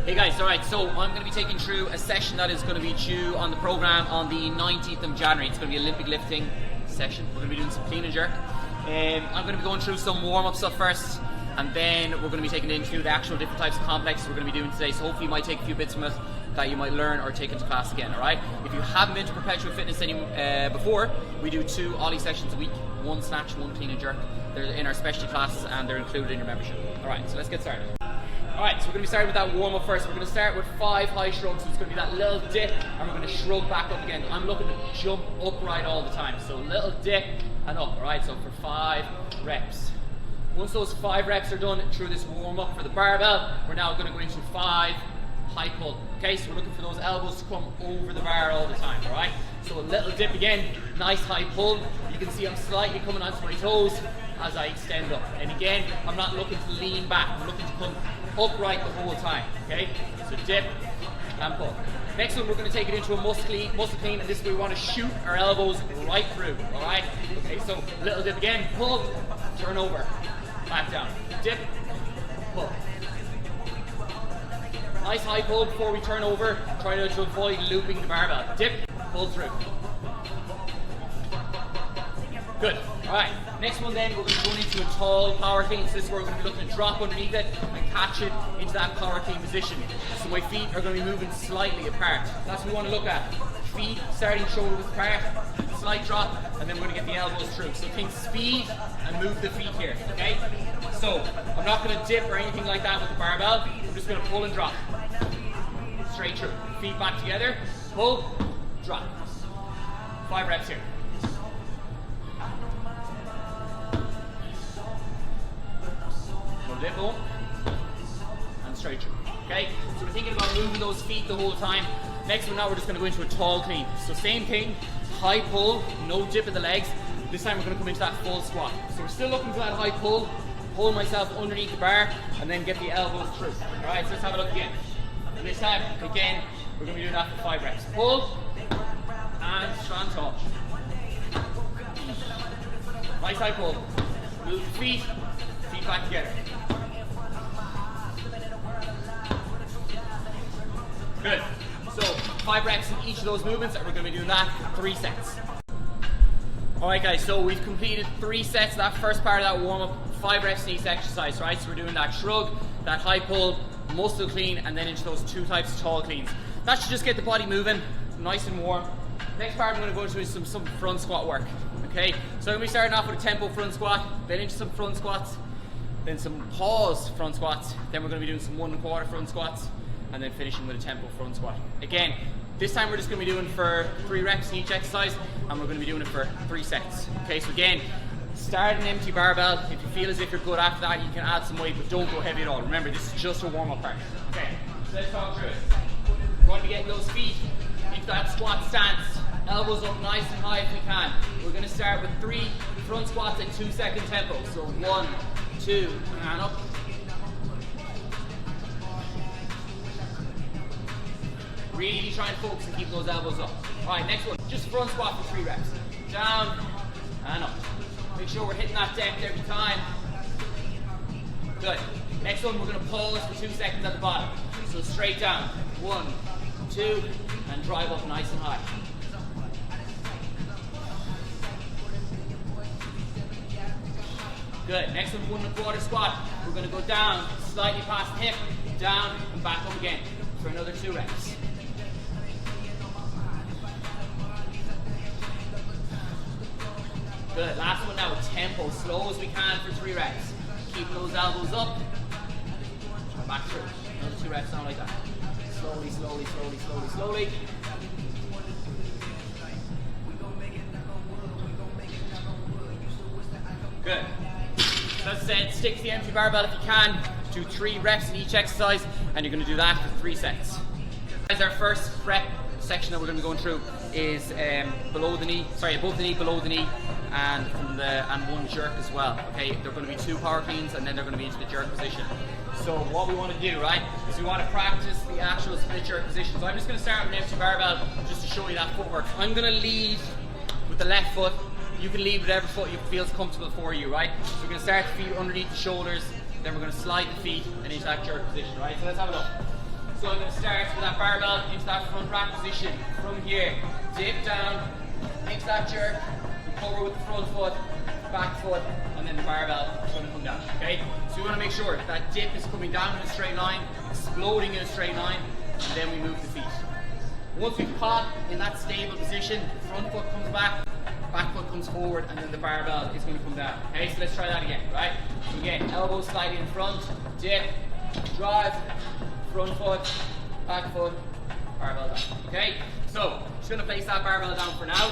Hey guys, alright, so I'm going to be taking through a session that is going to be due on the program on the 19th of January. It's going to be an Olympic lifting session. We're going to be doing some clean and jerk. I'm going to be going through some warm-up stuff first, and then we're going to be taking into the actual different types of complexes we're going to be doing today. So hopefully you might take a few bits from it that you might learn or take into class again, alright? If you haven't been to Perpetual Fitness before, we do 2 Oly sessions a week, 1 snatch, 1 clean and jerk. They're in our specialty classes and they're included in your membership. Alright, so let's get started. Alright, so we're going to be starting with that warm-up first. We're going to start with 5 high shrugs, so it's going to be that little dip, and we're going to shrug back up again. I'm looking to jump upright all the time, so little dip and up, alright? So for 5 reps. Once those 5 reps are done through this warm-up for the barbell, we're now going to go into 5 high pull. Okay, so we're looking for those elbows to come over the bar all the time, alright? So a little dip again, nice high pull. You can see I'm slightly coming onto my toes as I extend up. And again, I'm not looking to lean back, I'm looking to come upright the whole time, okay? So dip and pull. Next one, we're going to take it into a muscle clean, and this is where we want to shoot our elbows right through, alright? Okay, so little dip again, pull, turn over, back down, dip, pull. Nice high pull before we turn over, try to avoid looping the barbell. Dip, pull through. Good. Alright, next one then, we're going to go into a tall power clean. So this is where we're going to be looking to drop underneath it and catch it into that power clean position. So my feet are going to be moving slightly apart. That's what we want to look at. Feet starting shoulder width apart, slight drop, and then we're going to get the elbows through. So think speed and move the feet here, okay? So, I'm not going to dip or anything like that with the barbell. I'm just going to pull and drop. Straight through. Feet back together, pull, drop. 5 reps here. Dip on and straight through. Okay, so we're thinking about moving those feet the whole time. Next one, now we're just going to go into a tall clean. So same thing, high pull, no dip of the legs. This time we're going to come into that full squat. So we're still looking for that high pull, pull myself underneath the bar, and then get the elbows through. All right, so let's have a look again. And this time, again, we're going to be doing that for 5 reps. Pull and strong tall. Nice high pull. Move the feet back together. Good. So 5 reps in each of those movements, and we're going to be doing that for 3 sets. Alright guys, so we've completed 3 sets of that first part of that warm-up, 5 reps in each exercise, right? So we're doing that shrug, that high pull, muscle clean, and then into those 2 types of tall cleans. That should just get the body moving, nice and warm. Next part I'm going to go into is some front squat work. Okay, so I'm going to be starting off with a tempo front squat, then into some front squats, then some pause front squats, then we're going to be doing some 1 1/4 front squats, and then finishing with a tempo front squat. Again, this time we're just going to be doing for 3 reps in each exercise, and we're going to be doing it for 3 sets. Okay, so again, start an empty barbell. If you feel as if you're good after that, you can add some weight, but don't go heavy at all. Remember, this is just a warm-up part. Okay, so let's talk through it. We're going to be getting those feet into that squat stance, elbows up nice and high if we can. We're going to start with 3 front squats at 2-second tempo. So 1, 2, and up. Really try and focus and keep those elbows up. Alright, next one, just front squat for 3 reps. Down and up. Make sure we're hitting that depth every time. Good. Next one, we're going to pause for 2 seconds at the bottom. So straight down. 1, 2, and drive up nice and high. Good. Next one, 1 1/4 squat. We're going to go down, slightly past the hip, down, and back up again for another 2 reps. Good. Last one now with tempo, slow as we can for 3 reps. Keep those elbows up. Back through. Another 2 reps down like that. Slowly, slowly, slowly, slowly, slowly. Good. So as I said, stick to the empty barbell if you can. Do 3 reps in each exercise, and you're going to do that for 3 sets. As our first rep section that we're going to be going through is above the knee, below the knee, and 1 jerk as well. Okay, they're going to be 2 power cleans, and then they're going to be into the jerk position. So what we want to do, right, is we want to practice the actual split jerk position. So I'm just going to start with an empty barbell just to show you that footwork. I'm going to lead with the left foot. You can lead with whatever foot you feels comfortable for you, right? So we're going to start the feet underneath the shoulders, then we're going to slide the feet and into that jerk position, right? So let's have a look. So I'm going to start with that barbell into that front rack position. From here, dip down, into that jerk, recover with the front foot, back foot, and then the barbell is going to come down, okay? So we want to make sure that dip is coming down in a straight line, exploding in a straight line, and then we move the feet. Once we've caught in that stable position, front foot comes back foot comes forward, and then the barbell is going to come down. Okay, so let's try that again, right? So again, elbows slightly in front, dip, drive, front foot, back foot, barbell down. Okay, so just going to place that barbell down for now,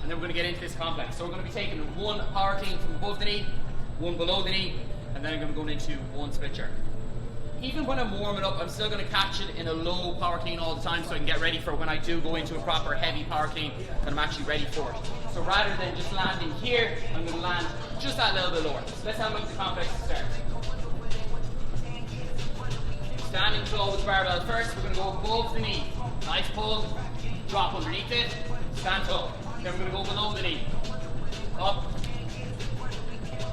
and then we're going to get into this complex. So we're going to be taking one power clean from above the knee, one below the knee, and then I'm going to go into one split jerk. Even when I'm warming up, I'm still going to catch it in a low power clean all the time so I can get ready for when I do go into a proper heavy power clean, that I'm actually ready for it. So rather than just landing here, I'm going to land just that little bit lower. So let's have a look at the complex to start. Standing tall with the barbell first, we're going to go above the knee. Nice pull, drop underneath it, stand tall. Then we're going to go below the knee. Up.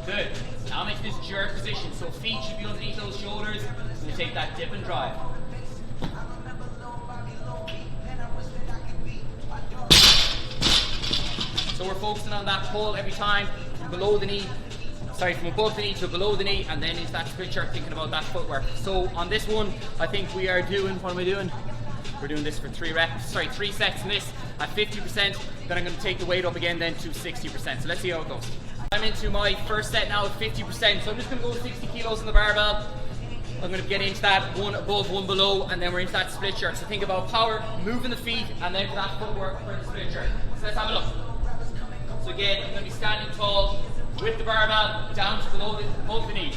Good. Now make this jerk position, so feet should be underneath those shoulders. So you take that dip and drive. So we're focusing on that pull every time from below the knee, from above the knee to below the knee, and then into that split jerk, thinking about that footwork. So on this one, I think we are doing, what am I doing? We're doing this for 3 sets in this at 50%, then I'm going to take the weight up again then to 60%. So let's see how it goes. I'm into my first set now at 50%, so I'm just going to go 60 kilos on the barbell. I'm going to get into that one above, one below, and then we're into that split jerk. So think about power, moving the feet, and then that footwork for the split jerk. So let's have a look. So again, I'm going to be standing tall with the barbell down to below the knee.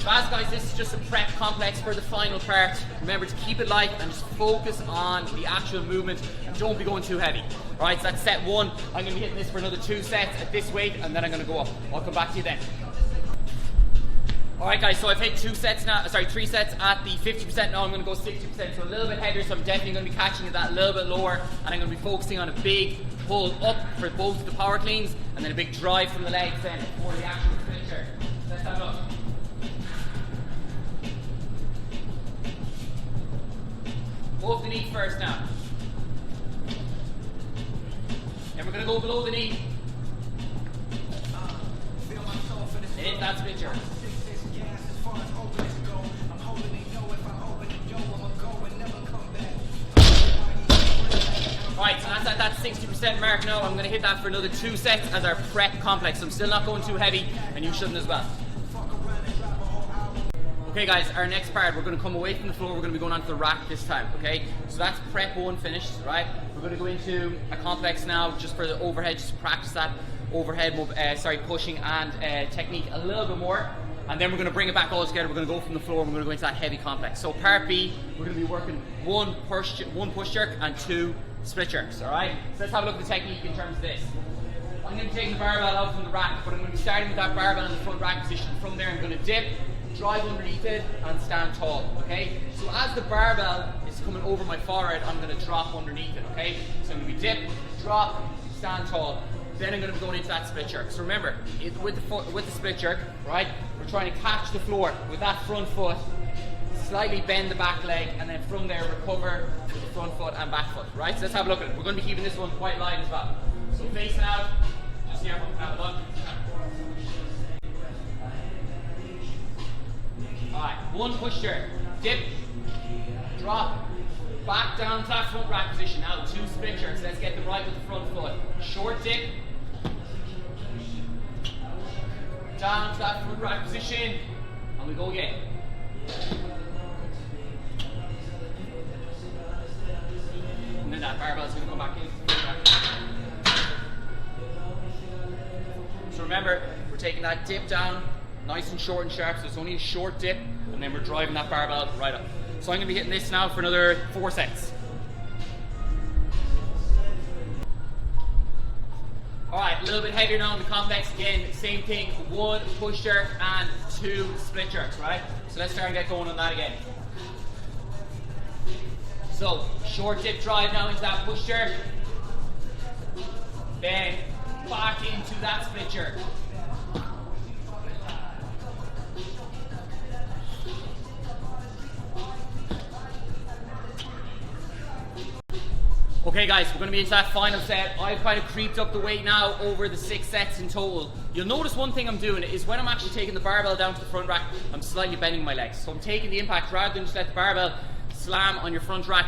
So as guys, this is just a prep complex for the final part. Remember to keep it light and just focus on the actual movement and don't be going too heavy. Alright, so that's set 1. I'm going to be hitting this for another 2 sets at this weight, and then I'm going to go up. I'll come back to you then. Alright guys, so I've hit 3 sets at the 50%. Now I'm going to go 60%, so a little bit heavier, so I'm definitely going to be catching it that little bit lower, and I'm going to be focusing on a big pull up for both the power cleans, and then a big drive from the legs then for the actual split jerk. Let's have a look. Above the knee first now. Then we're going to go below the knee. And into that split jerk. Right, so that's at that 60% mark now. I'm going to hit that for another 2 sets as our prep complex. So I'm still not going too heavy, and you shouldn't as well. Okay guys, our next part, we're going to come away from the floor, we're going to be going onto the rack this time, okay? So that's prep 1 finished, right? We're going to go into a complex now, just for the overhead, just to practice that overhead, pushing and technique a little bit more. And then we're going to bring it back all together, we're going to go from the floor, and we're going to go into that heavy complex. So part B, we're going to be working one push jerk and 2 split jerks, alright? So let's have a look at the technique in terms of this. I'm going to be taking the barbell out from the rack, but I'm going to be starting with that barbell in the front rack position. From there I'm going to dip, drive underneath it, and stand tall, okay? So as the barbell is coming over my forehead, I'm going to drop underneath it, okay? So I'm going to be dip, drop, stand tall. Then I'm going to be going into that split jerk. So remember, with the split jerk, right, we're trying to catch the floor with that front foot, slightly bend the back leg, and then from there recover with the front foot and back foot, right? So let's have a look at it. We're going to be keeping this one quite light as well. So facing out, just here, have a look. Alright, 1 push jerk, dip, drop, back down to that front rack position. Now 2 split jerks, let's get them right with the front foot. Short dip, down to that front rack position, and we go again. And then that barbell is going to come back in. So remember, we're taking that dip down, nice and short and sharp, so it's only a short dip, and then we're driving that barbell right up. So I'm going to be hitting this now for another 4 sets. Alright, a little bit heavier now in the complex. Again, same thing, 1 push jerk and 2 split jerks, right? So let's try and get going on that again. So, short dip drive now into that push jerk. Then back into that split jerk. Okay guys, we're going to be into that final set. I've kind of creeped up the weight now over the 6 sets in total. You'll notice one thing I'm doing is when I'm actually taking the barbell down to the front rack, I'm slightly bending my legs. So I'm taking the impact rather than just let the barbell slam on your front rack.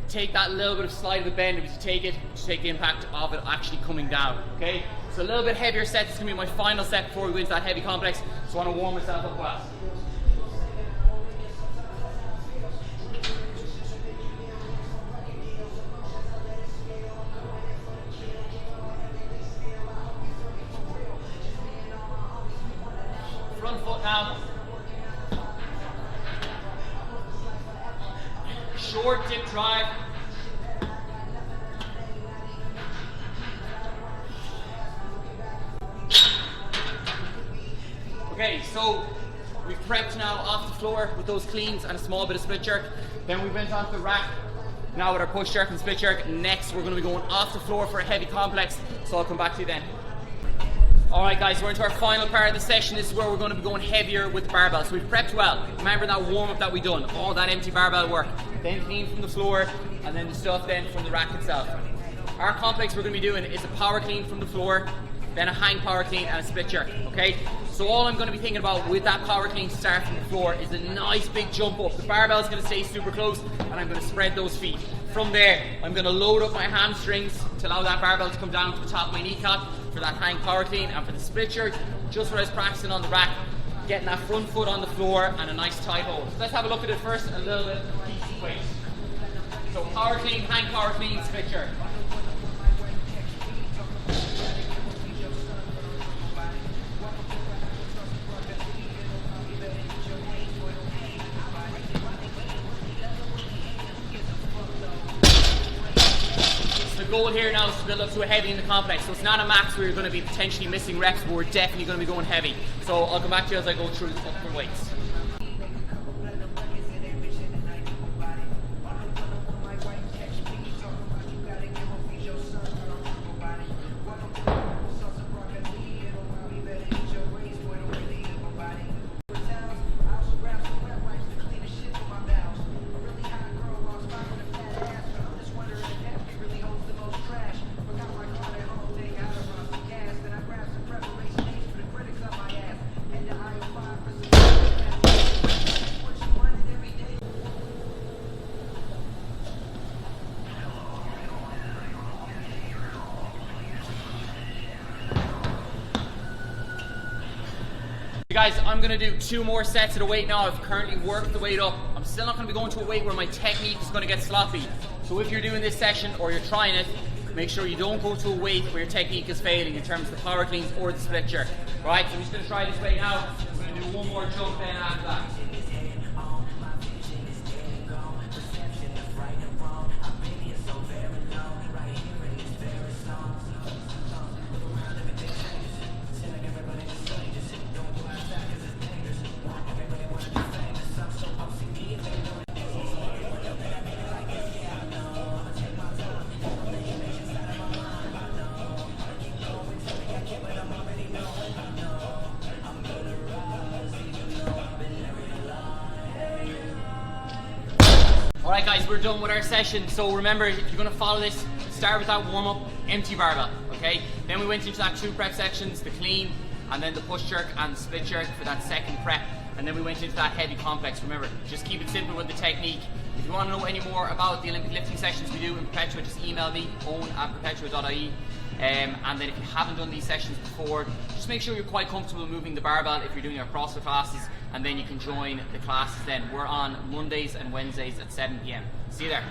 Take that little bit of slide of the bend as you take it, just take the impact of it actually coming down, okay? So a little bit heavier set. This is going to be my final set before we go into that heavy complex. So I want to warm myself up well. Front foot now. Short dip drive. Okay, so we've prepped now off the floor with those cleans and a small bit of split jerk. Then we went onto the rack now with our push jerk and split jerk. Next, we're going to be going off the floor for a heavy complex, so I'll come back to you then. Alright guys, we're into our final part of the session. This is where we're going to be going heavier with the barbell. So we've prepped well. Remember that warm-up that we done, all that empty barbell work. Then clean from the floor, and then the stuff then from the rack itself. Our complex we're going to be doing is a power clean from the floor, then a hang power clean and a split jerk, okay? So all I'm going to be thinking about with that power clean to start from the floor is a nice big jump up. The barbell is going to stay super close, and I'm going to spread those feet. From there, I'm going to load up my hamstrings to allow that barbell to come down to the top of my kneecap for that hang power clean, and for the split jerk, just what I was practicing on the rack, getting that front foot on the floor and a nice tight hold. So let's have a look at it first, a little bit of piece of weight. So power clean, hang power clean, split jerk. The goal here now is to build up to a heavy in the complex. So it's not a max where you're going to be potentially missing reps, but we're definitely going to be going heavy. So I'll come back to you as I go through the different weights. Guys, I'm going to do 2 more sets of the weight now. I've currently worked the weight up. I'm still not going to be going to a weight where my technique is going to get sloppy. So if you're doing this session or you're trying it, make sure you don't go to a weight where your technique is failing in terms of the power cleans or the split jerk. Right, so I'm just going to try this weight now. I'm going to do 1 more jump then after that. Alright guys, we're done with our session. So remember, if you're going to follow this, start with that warm-up, empty barbell, okay? Then we went into that 2 prep sections, the clean, and then the push jerk and the split jerk for that second prep. And then we went into that heavy complex. Remember, just keep it simple with the technique. If you want to know any more about the Olympic lifting sessions we do in Perpetua, just email me, owen@perpetua.ie. And then if you haven't done these sessions before, just make sure you're quite comfortable moving the barbell if you're doing our CrossFit classes, and then you can join the classes then. We're on Mondays and Wednesdays at 7 p.m. See you there.